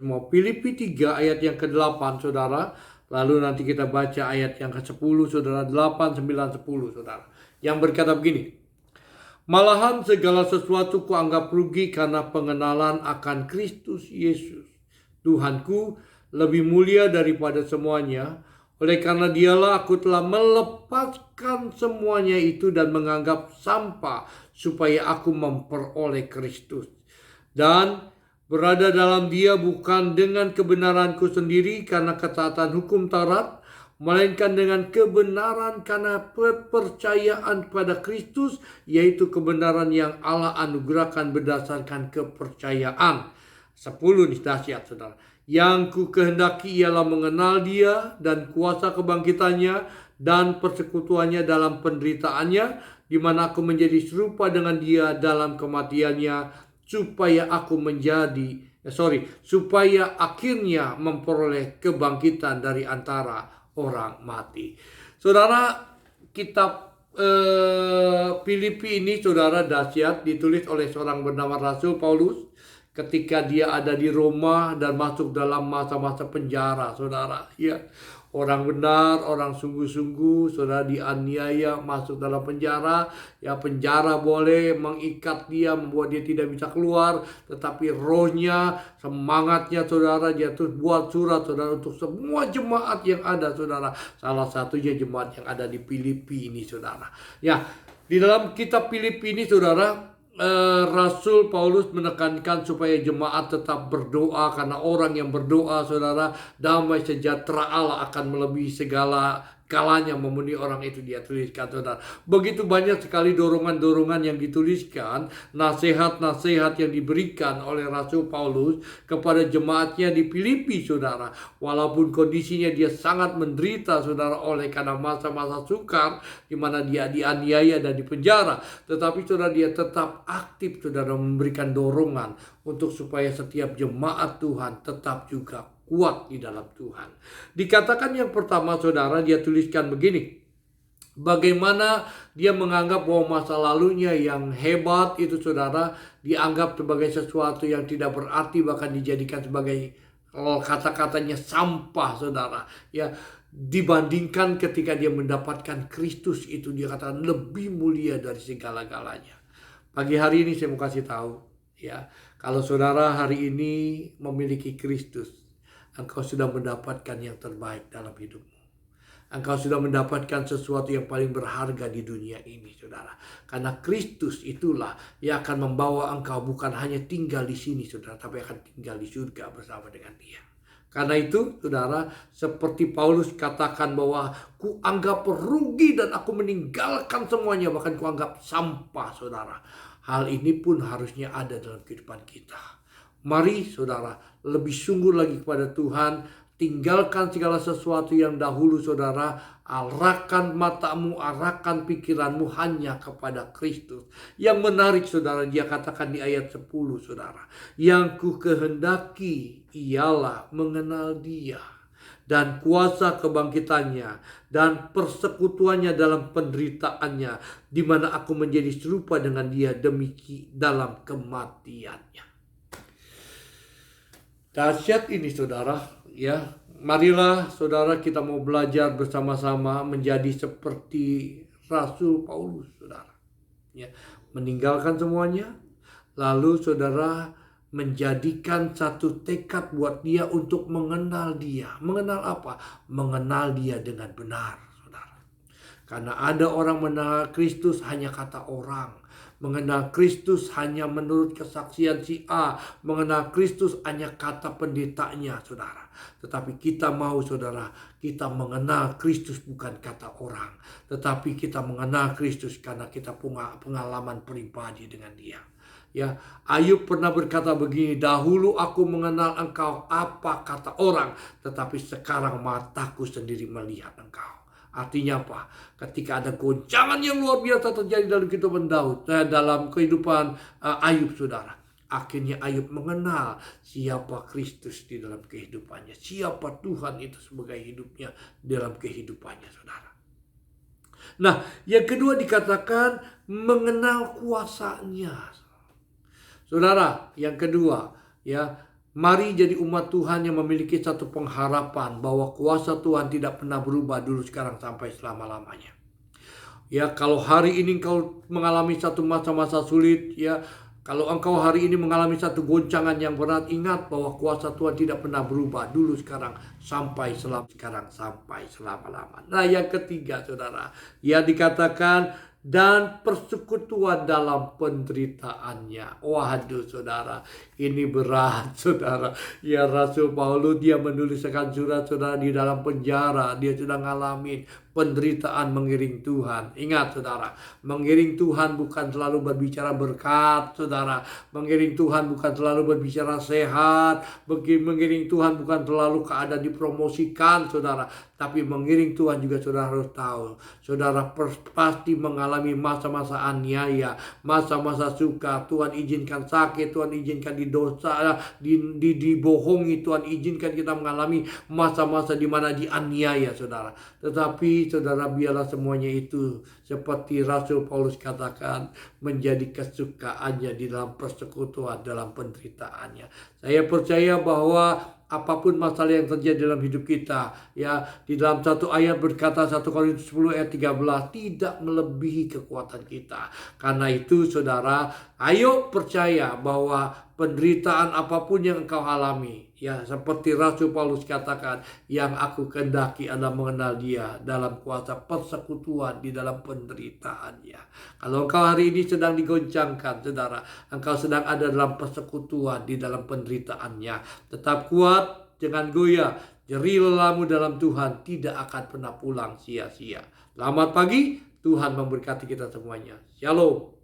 Mau Filipi 3 ayat yang ke-8, saudara. Lalu nanti kita baca ayat yang ke-10, saudara. 8, 9, 10, saudara. Yang berkata begini. Malahan segala sesuatu kuanggap rugi karena pengenalan akan Kristus Yesus, Tuhanku, lebih mulia daripada semuanya. Oleh karena dialah aku telah melepaskan semuanya itu dan menganggap sampah supaya aku memperoleh Kristus. Dan berada dalam dia bukan dengan kebenaranku sendiri karena ketaatan hukum Taurat, melainkan dengan kebenaran karena kepercayaan pada Kristus, yaitu kebenaran yang Allah anugerahkan berdasarkan kepercayaan. 10 nih dahsyat, saudara. Yang ku kehendaki ialah mengenal dia dan kuasa kebangkitannya dan persekutuannya dalam penderitaannya, di mana aku menjadi serupa dengan dia dalam kematiannya, supaya akhirnya memperoleh kebangkitan dari antara orang mati. Saudara, kitab Filipi ini, saudara, dahsyat, ditulis oleh seorang bernama Rasul Paulus ketika dia ada di Roma dan masuk dalam masa-masa penjara, saudara. Ya, orang benar, orang sungguh-sungguh, saudara, dianiaya, masuk dalam penjara. Ya, penjara boleh mengikat dia, membuat dia tidak bisa keluar, tetapi rohnya, semangatnya, saudara, dia terus buat surat, saudara, untuk semua jemaat yang ada, saudara. Salah satunya jemaat yang ada di Filipi ini, saudara. Ya, di dalam kitab Filipi ini, saudara, Rasul Paulus menekankan supaya jemaat tetap berdoa, karena orang yang berdoa, saudara, damai sejahtera Allah akan melebihi segala kalanya memenuhi orang itu, dia tuliskan, saudara. Begitu banyak sekali dorongan-dorongan yang dituliskan, nasihat-nasihat yang diberikan oleh Rasul Paulus kepada jemaatnya di Filipi, saudara. Walaupun kondisinya dia sangat menderita, saudara, oleh karena masa-masa sukar di mana dia dianiaya dan dipenjara, tetapi saudara, dia tetap aktif, saudara, memberikan dorongan untuk supaya setiap jemaat Tuhan tetap juga kuat di dalam Tuhan. Dikatakan yang pertama, saudara, dia tuliskan begini. Bagaimana dia menganggap bahwa masa lalunya yang hebat itu, saudara, dianggap sebagai sesuatu yang tidak berarti, bahkan dijadikan sebagai, kata-katanya, sampah, saudara. Ya, dibandingkan ketika dia mendapatkan Kristus itu, dia katakan lebih mulia dari segala-galanya. Pagi hari ini saya mau kasih tahu, ya, kalau saudara hari ini memiliki Kristus, engkau sudah mendapatkan yang terbaik dalam hidupmu. Engkau sudah mendapatkan sesuatu yang paling berharga di dunia ini, saudara. Karena Kristus itulah yang akan membawa engkau bukan hanya tinggal di sini, saudara, tapi akan tinggal di surga bersama dengan Dia. Karena itu, saudara, seperti Paulus katakan bahwa kuanggap rugi dan aku meninggalkan semuanya, bahkan kuanggap sampah, saudara. Hal ini pun harusnya ada dalam kehidupan kita. Mari, saudara, lebih sungguh lagi kepada Tuhan. Tinggalkan segala sesuatu yang dahulu, saudara. Arahkan matamu, arahkan pikiranmu hanya kepada Kristus. Yang menarik, saudara, dia katakan di ayat 10, saudara. Yang ku kehendaki ialah mengenal Dia dan kuasa kebangkitannya dan persekutuannya dalam penderitaannya, di mana aku menjadi serupa dengan Dia dalam kematiannya. Dahsyat ini, saudara, ya. Marilah, saudara, kita mau belajar bersama-sama menjadi seperti Rasul Paulus, saudara. Ya, meninggalkan semuanya, lalu saudara menjadikan satu tekad buat dia untuk mengenal Dia. Mengenal apa? Mengenal Dia dengan benar, saudara. Karena ada orang mengenal Kristus hanya kata orang. Mengenal Kristus hanya menurut kesaksian si A. Mengenal Kristus hanya kata pendetanya, saudara. Tetapi kita mau, saudara, kita mengenal Kristus bukan kata orang. Tetapi kita mengenal Kristus karena kita punya pengalaman pribadi dengan Dia. Ya, Ayub pernah berkata begini, dahulu aku mengenal engkau apa kata orang, tetapi sekarang mataku sendiri melihat engkau. Artinya apa? Ketika ada goncangan yang luar biasa terjadi dalam kehidupan dalam kehidupan Ayub, saudara. Akhirnya Ayub mengenal siapa Kristus di dalam kehidupannya. Siapa Tuhan itu sebagai hidupnya dalam kehidupannya, saudara. Nah, yang kedua dikatakan mengenal kuasanya. Saudara, yang kedua, ya, Mari jadi umat Tuhan yang memiliki satu pengharapan bahwa kuasa Tuhan tidak pernah berubah dulu, sekarang, sampai selama-lamanya. Ya, kalau hari ini engkau mengalami satu masa-masa sulit, ya, kalau engkau hari ini mengalami satu goncangan yang berat, ingat bahwa kuasa Tuhan tidak pernah berubah dulu, sekarang, sampai selama-lamanya. Nah, yang ketiga, saudara, ya, dikatakan dan persekutuan dalam penderitaannya. Waduh, saudara, ini berat, saudara. Ya, Rasul Paulus, dia menuliskan surat, saudara, di dalam penjara. Dia sudah ngalamin penderitaan mengiring Tuhan. Ingat, saudara, mengiring Tuhan bukan selalu berbicara berkat, saudara. Mengiring Tuhan bukan selalu berbicara sehat. Mengiring Tuhan bukan selalu keadaan dipromosikan, saudara. Tapi mengiring Tuhan juga saudara harus tahu, saudara pasti mengalami masa-masa aniaya, masa-masa suka. Tuhan izinkan sakit, Tuhan izinkan didosa, dibohongi, Tuhan izinkan kita mengalami masa-masa di mana dianiaya, saudara. Tetapi saudara, biarlah semuanya itu seperti Rasul Paulus katakan, menjadi kesukaannya di dalam persekutuan, dalam penderitaannya. Saya percaya bahwa apapun masalah yang terjadi dalam hidup kita, ya, di dalam satu ayat berkata, 1 Korintus 10 ayat 13, tidak melebihi kekuatan kita. Karena itu, saudara, ayo percaya bahwa penderitaan apapun yang engkau alami, ya, seperti Rasul Paulus katakan, yang aku kehendaki adalah mengenal Dia dalam kuasa persekutuan di dalam penderitaannya. Kalau engkau hari ini sedang digoncangkan, saudara, engkau sedang ada dalam persekutuan di dalam penderitaannya, tetap kuat, jangan goyah. Jerih lelahmu dalam Tuhan tidak akan pernah pulang sia-sia. Selamat pagi, Tuhan memberkati kita semuanya. Shalom.